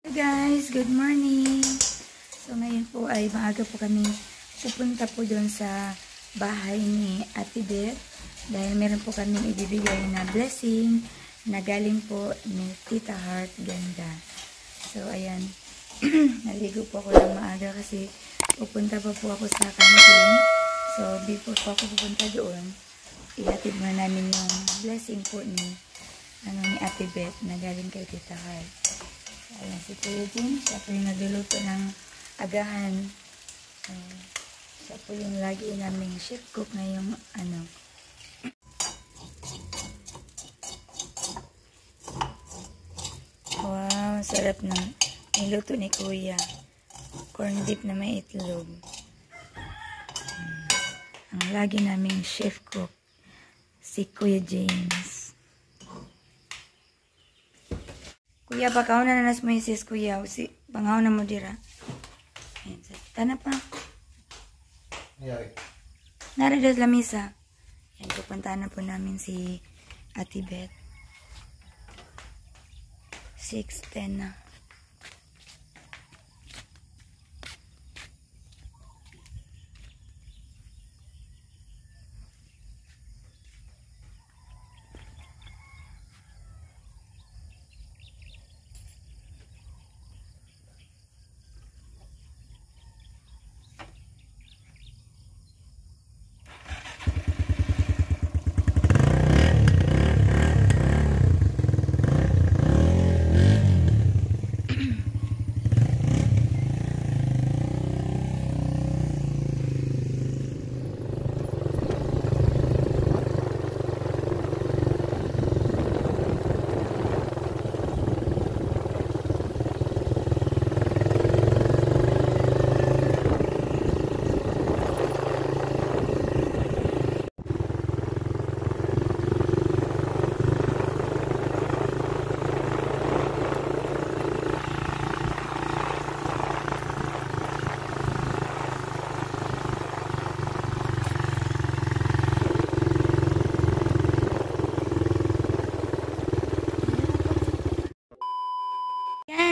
Hey guys, good morning. So ngayon po ay maaga po kami pupunta po doon sa bahay ni Ate Beth dahil meron po kami ibibigay na blessing na galing po ni Tita Heart Ganda. So ayan, naligo po ako ng maaga kasi pupunta pa po ako sa kantin. So before po ako pupunta doon, ihatid muna namin yung blessing po ni Ate Beth na galing kay Tita Heart. Ayan, si Kuya Jim, siya po yung nagluluto ng agahan. Siya po yung lagi naming chef cook na yung Wow, sarap ng niluto ni Kuya. Corn beef na may itlog. Ang lagi naming chef cook, si Kuya James. Kuya, pakaw na nanas mo yung sis, Kuya. Si, pangaw na mo dira. Ayan, tana pa. Naradas lamisa. Ayan, pupuntahan na po namin si Ate Beth. 6:10 na.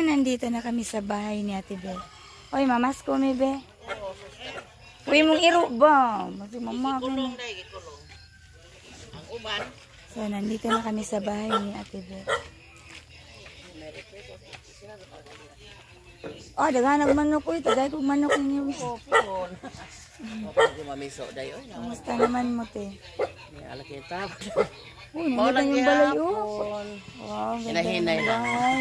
Nandito na kami sa bahay ni Ate Beth. Oy, mamas ko mi be. Uy, mong iro ba? Mama ko. So, nandito na kami sa bahay ni Ate Beth. Oh, daghanag manok ko. Tagay kong manok ninyo. Kumusta naman mo, te? Ala kita. Uy, nandito yung balay, oh. Wow, hinahinay lang. Bahay.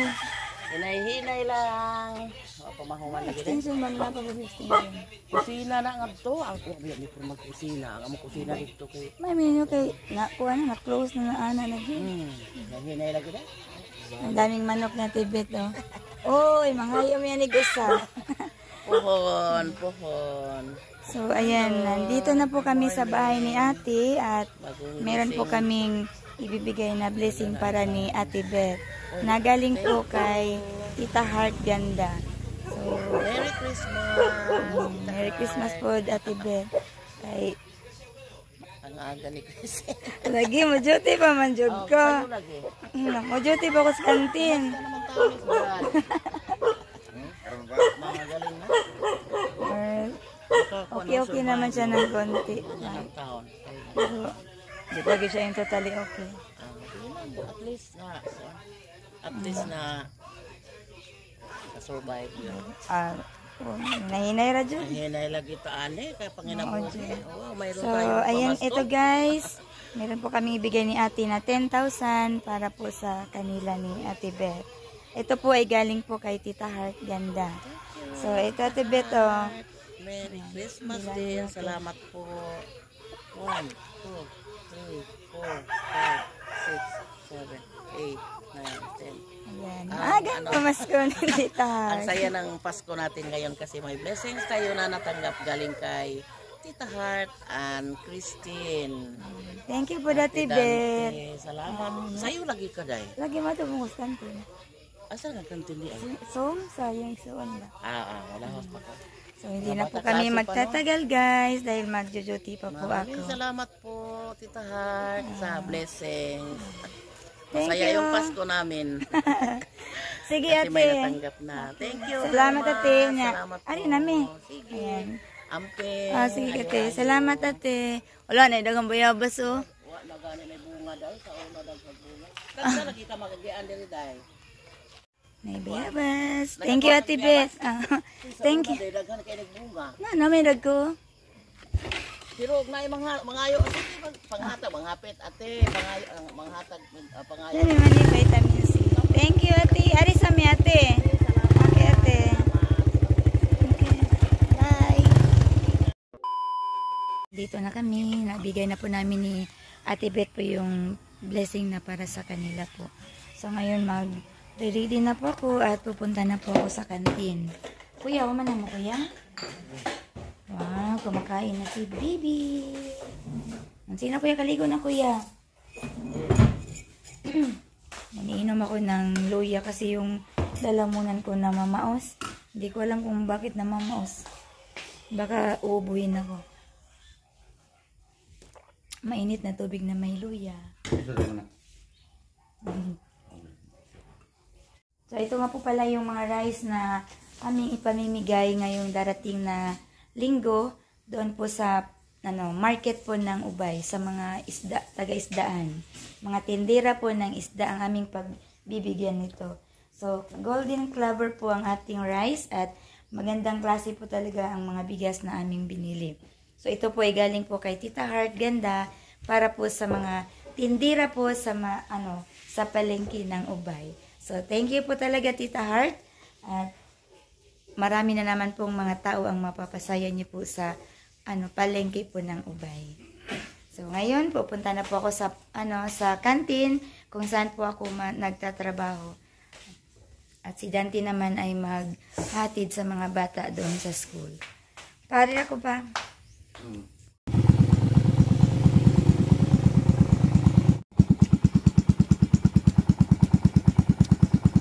Hinay-hinay lang. Pamahuman lagi din. Extension man na pag-extension. Kusina na nga to. Ang kuya ni po mag-kusina. Ang kusina dito kay. May menu kay nakuha na, na-close na ana na din. Hinay lagi din. Ang daming manok na tibet, oh. Oy, mangayom yan ni Gusa. Pohon. So, ayan, nandito na po kami sa bahay ni Ate at meron po kaming ibibigay na blessing para ni Ate Beth. Nagaling po kay Tita Heart Ganda. So, Merry Christmas. Merry Christmas po, Ate Beth. Kay Ang aga ni Chris. lagi mo duty pa man jud ko. Kayo lagi. Mo duty pa ko sa kantin. Naman tayo ni Brad. Magaling na. Okay naman siya ng konti. Ilang taon. Pero di lagi siya yung totally okay. At least na survive yun. Nahinay ra dyan. Hinay lagi taan kaya panginabuhi. Mayroon So, tayong ayan, pamasko. ito guys. Meron po kami ibigay ni Ate na 10,000 para po sa kanila ni Ate Beth. Ito po ay galing po kay Tita Heart Ganda. So, ito Ate Beth, oh. Merry Christmas din. Salamat po. 1, 2, 3, 4, 5, 6, 7, 8, 9, 10. Ayan. Agan pamasko ni Tita Ang Heart. saya ng Pasko natin ngayon kasi may blessings tayo na natanggap galing kay Tita Heart and Christine. Thank you po, Ate Beth. Salamat. Sa'yo lagi ka, Day. Lagi matubong sa kantin. Asa nga kantindi ay? So, sayang suon ba? Wala hos pa ko. So, hindi na po kami magtatagal, guys, dahil magjo-duty pa po Maraming ako. salamat po, Tita Heart, sa blessings. Thank Masaya you. yung Pasko namin. Sige, Kasi may ate. natanggap na. Thank you. Salamat, Mama. ate. Salamat po. Ari nami. Sige. Ayan. Ampe. Sige, ate. Salamat, ate. Wala na, dagang bayabas, oh. Wala gani na bunga daw. Sa una daw sa bunga. Kasi nakita magagian diri dahil. May bayabas. Thank you, ate Beth. Thank you. Daghan kay nagbunga. Na, may dag ko. Pero na mga ayo panghata, manghapit ate, manghatag pangayo. Dami man yung vitamin C. Thank you, ate. Ari sa mi, ate. Okay, ate. Okay. Bye. Dito na kami. Nabigay na po namin ni Ate Beth po yung blessing na para sa kanila po. So, ngayon mag-ready na po ako at pupunta na po ako sa kantin. Kuya, umanan mo, kuya? Wow, kumakain na si baby. Sino kuya? Kaligo na, kuya. Naniinom ako ng luya kasi yung lalamunan ko na mamaos. Hindi ko alam kung bakit na mamaos. Baka uubuhin ako. Mainit na tubig na may luya. So, ito nga po pala yung mga rice na aming ipamimigay ngayong darating na linggo doon po sa market po ng Ubay sa mga taga-isdaan. Mga tindera po ng isda ang aming pagbibigyan nito. So, golden clover po ang ating rice at magandang klase po talaga ang mga bigas na aming binili. So, ito po ay galing po kay Tita Heart Ganda para po sa mga tindera po sa sa palengke ng Ubay. So, thank you po talaga, Tita Heart. At marami na naman pong mga tao ang mapapasaya niyo po sa palengke po ng Ubay. So ngayon pupunta na po ako sa kantin kung saan po ako nagtatrabaho. At si Dante naman ay maghatid sa mga bata doon sa school. Pare ako pa.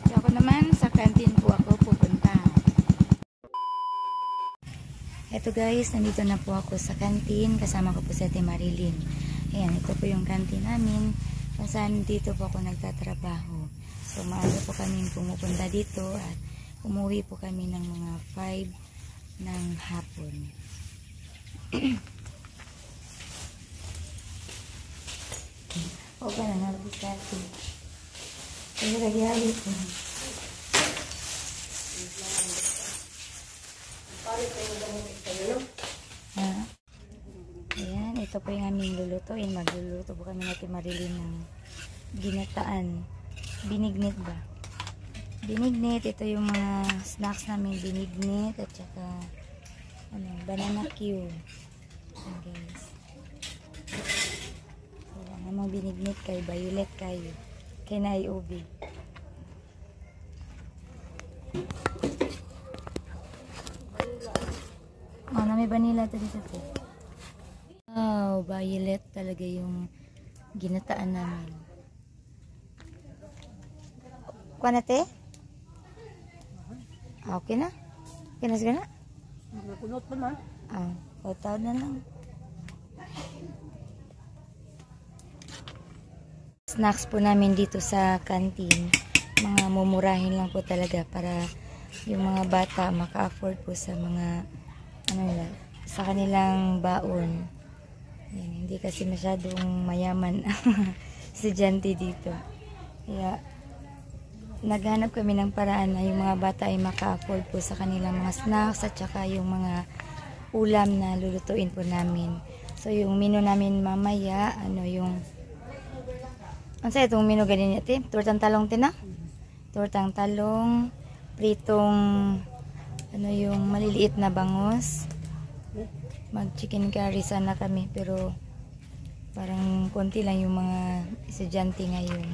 So ako naman sa kantin po ako pupunta. Eto guys, nandito na po ako sa kantin. Kasama ko po si Ate Marilyn. Ayan, ito po yung kantin namin. Kung saan dito po ako nagtatrabaho. So, maaga po kami pumupunta dito at umuwi po kami ng mga 5 ng hapon. Okay na, nabisati. Kaya nagyari po. Ayan, ito po yung aming lulutuin. Magluluto po kami natin Marilyn ng ginataan. Binignit ba? Binignit, ito yung mga snacks namin. Binignit at saka banana cue. Ayan guys. So, namang binignit kay violet kayo. Kay naiubi. May vanilla ito dito po. Wow, violet talaga yung ginataan namin. Kuha na te? Okay na? Okay na sigana? Kunot pa na. Taon na lang. Snacks po namin dito sa kantin. Mga mumurahin lang po talaga para yung mga bata maka-afford po sa mga sa kanilang baon. Yan, hindi kasi masyadong mayaman estudyante dito. Kaya naghanap kami ng paraan na yung mga bata ay maka-afford po sa kanilang mga snacks at saka yung mga ulam na lulutuin po namin. So yung menu namin mamaya, yung ano sa itong menu ganyan natin? Tortang talong tina? Tortang talong, pritong yung maliliit na bangus. Mag chicken curry sana kami pero parang konti lang yung mga estudyante ngayon.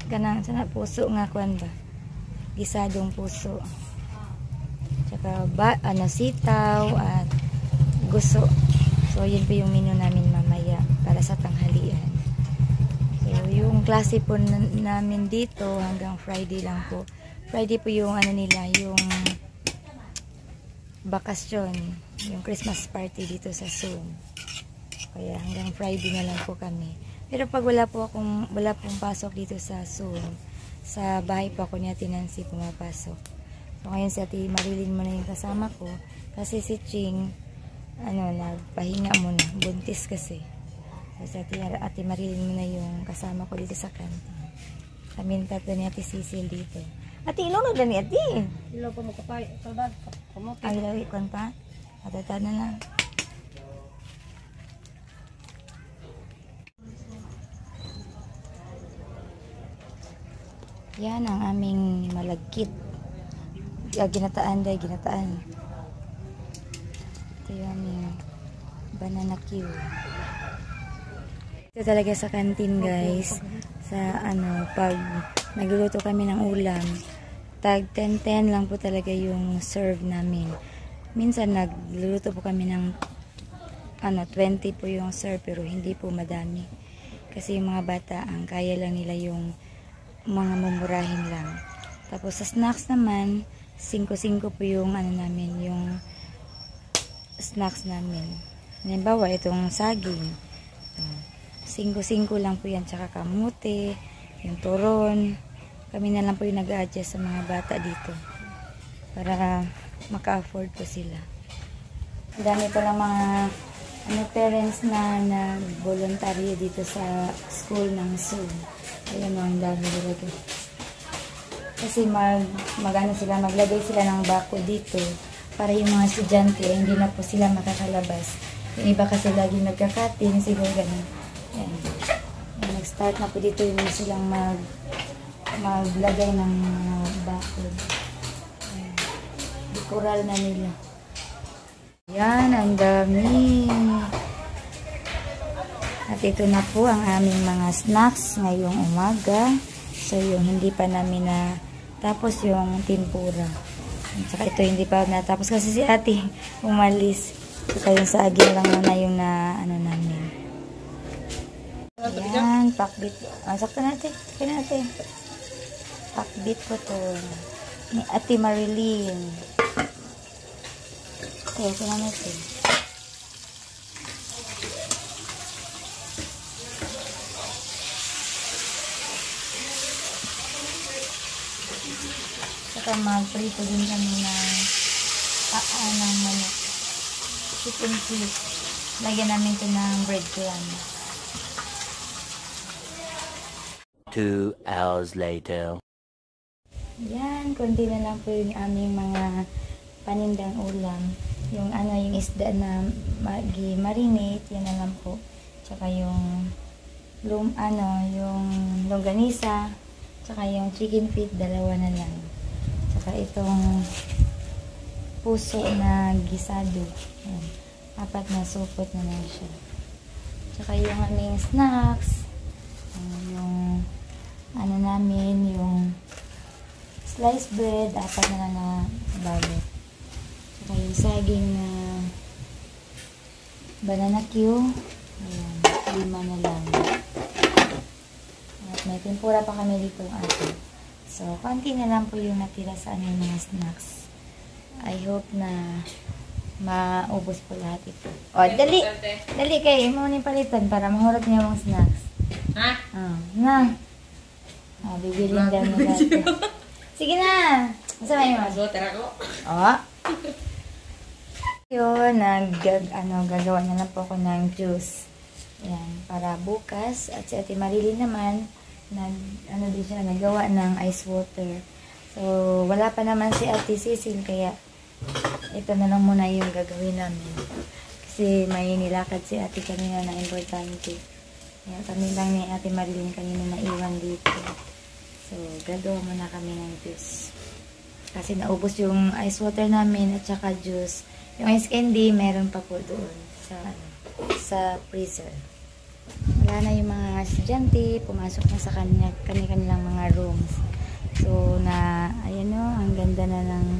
Ganang sana puso nga kuan ba? Gisadong puso. Tsaka sitaw at guso. So yun po yung menu namin mamaya para sa tanghalian. So yung klase po namin dito hanggang Friday lang po. Friday po yung nila, yung bakasyon, yung Christmas party dito sa Zoom. Kaya hanggang Friday na lang po kami. Pero pag wala pong pasok dito sa Zoom, sa bahay po ako ni Ate Nancy pumapasok. So ngayon si Ate Marilyn mo na yung kasama ko. Kasi si Ching, nagpahinga muna. Buntis kasi. So si Ate Marilyn mo na yung kasama ko dito sa kantin. Kami tatlo ni Ate Cecil dito. Ate, ilaw na ni Ate. Ilaw pa mo kapay. Kalbad. Kamuti. Ang ilaw ikon pa. Atata na lang. Yan ang aming malagkit. Ginataan. Ito yung aming banana Q. Ito talaga sa kantin guys. Sa pag nagluluto kami ng ulam, tag 10-10 lang po talaga yung serve namin. Minsan nagluluto po kami ng 20 po yung serve pero hindi po madami. Kasi yung mga bata, ang kaya lang nila yung mga mumurahin lang. Tapos sa snacks naman, 5-5 po yung namin, yung snacks namin. Halimbawa, itong saging. 5-5 lang po yan. Tsaka kamote, yung turon. Kami na lang po yung nag-adjust sa mga bata dito. Para maka-afford po sila. Dami po lang mga parents na nag-voluntaryo dito sa school ng Zoom. Ayan o, ang dami talaga. Kasi maglagay sila ng bako dito para yung mga estudyante, hindi na po sila makakalabas. Yung iba kasi lagi nagkakating, siguro ganun. Ayan. Nag-start na po dito yung silang maglagay ng bako. Ayan. Dekoral na nila. Yan, ang dami. At ito na po ang aming mga snacks ngayong umaga. So, yung hindi pa namin na tapos yung tempura. At saka ito hindi pa natapos kasi si ate umalis. Saka yung saging lang muna yung namin. Yan, pakbit. Sakto natin. Kaya natin. Pakbit po to. Ni Ate Marilyn. Kaya kaya natin. Saka mag-prito din kami ng ng manok. Chicken feet. Lagyan namin ito ng breadcrumb. 2 hours later. Yan, konti na lang po yung aming mga panindang ulam. Yung yung isda na marinate, yan na lang po. Tsaka yung yung longganisa, tsaka yung chicken feet, 2 na lang. Tsaka itong puso na gisado. Ayan. 4 na supot na lang siya. Tsaka yung aming snacks. Yung namin, yung sliced bread, 4 na lang na balot. Tsaka yung saging na banana Q. Ayan, 5 na lang. At may tempura pa kami dito ate. So, konti na lang po yung natira sa aming mga snacks. I hope na maubos po lahat ito. O, dali! Dali kayo, mo ni palitan para mahurot niya mga snacks. Ha? Na. Bibilin daw nila ito. Sige na! Masama mo? Masotera ko. O. Yun, gagawa na lang po ako ng juice. Ayan, para bukas. At si Ate Marilyn naman, din siya, nagawa ng ice water. So, wala pa naman si Ate Cecil, kaya ito na lang muna yung gagawin namin. Kasi may nilakad si Ate kanina na importante. Kaya kami lang ni Ate Marilyn kanina naiwan dito. So, gagawa muna kami ng juice. Kasi naubos yung ice water namin at saka juice. Yung ice candy, meron pa po doon sa freezer. Wala na yung mga estudyante, pumasok na sa kanilang mga rooms. So, ayan o, ang ganda na ng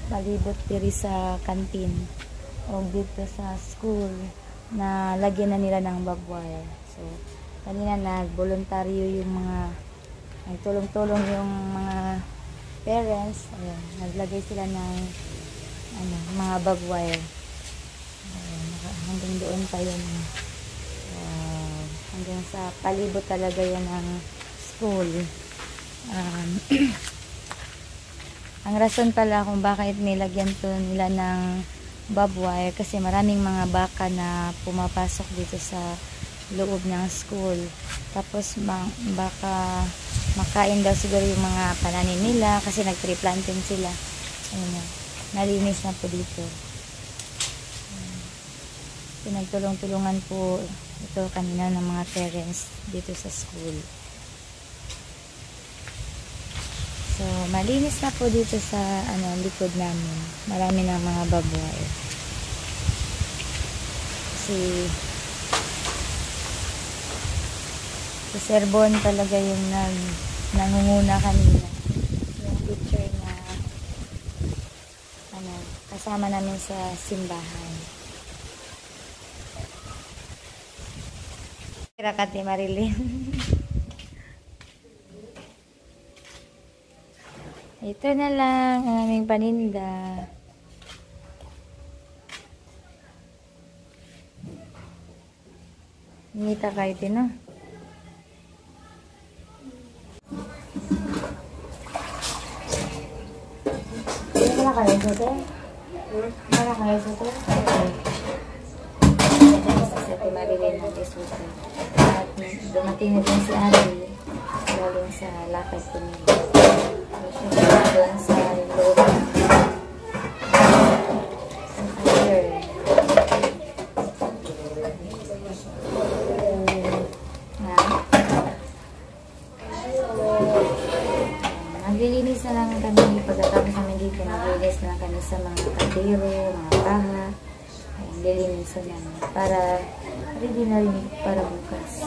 palibot diri sa kantin o dito sa school na lagyan na nila ng barbed wire. So, kanina nag-voluntaryo yung mga nagtulong-tulong yung mga parents. Ayan, naglagay sila ng mga barbed wire. Ayan, hanggang doon pa yun. So, Hanggang sa palibot talaga yan ng school. Ang rason pala kung bakit nilagyan to nila ng barbed wire kasi maraming mga baka na pumapasok dito sa loob ng school. Tapos baka makain daw siguro yung mga pananim nila kasi nag-tree planting sila. Ayun na, nalinis na po dito. Pinagtulong-tulungan po ito kanina ng mga parents dito sa school. So, malinis na po dito sa likod namin. Marami ng mga barbed wire. Kasi si Sir Bon talaga yung nangunguna kanina. Yung teacher na kasama namin sa simbahan. Kati Marilyn. Ito na lang ang aming paninda. Nita kayo din, no? Wala kayo sa ito? Wala kayo sa ito? Sa Marilyn ng isuso. At dumating na din si Ari galing sa lakad ko nila. Doon sa loob ng fire. Naglilinis na lang kami pagkatapos namin dito. Naglilinis na lang kami sa mga kaldero, mga paha. Lilinisan namin para ready na rin para bukas.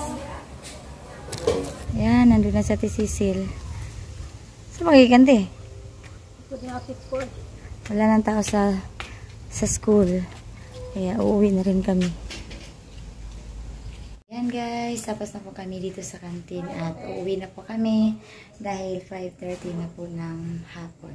Yan, nandun na sa Cecil. Saan magiganti? Wala nang tao sa school. Kaya uuwi na rin kami. Yan guys, tapos na po kami dito sa kantin at uuwi na po kami dahil 5:30 na po ng hapon.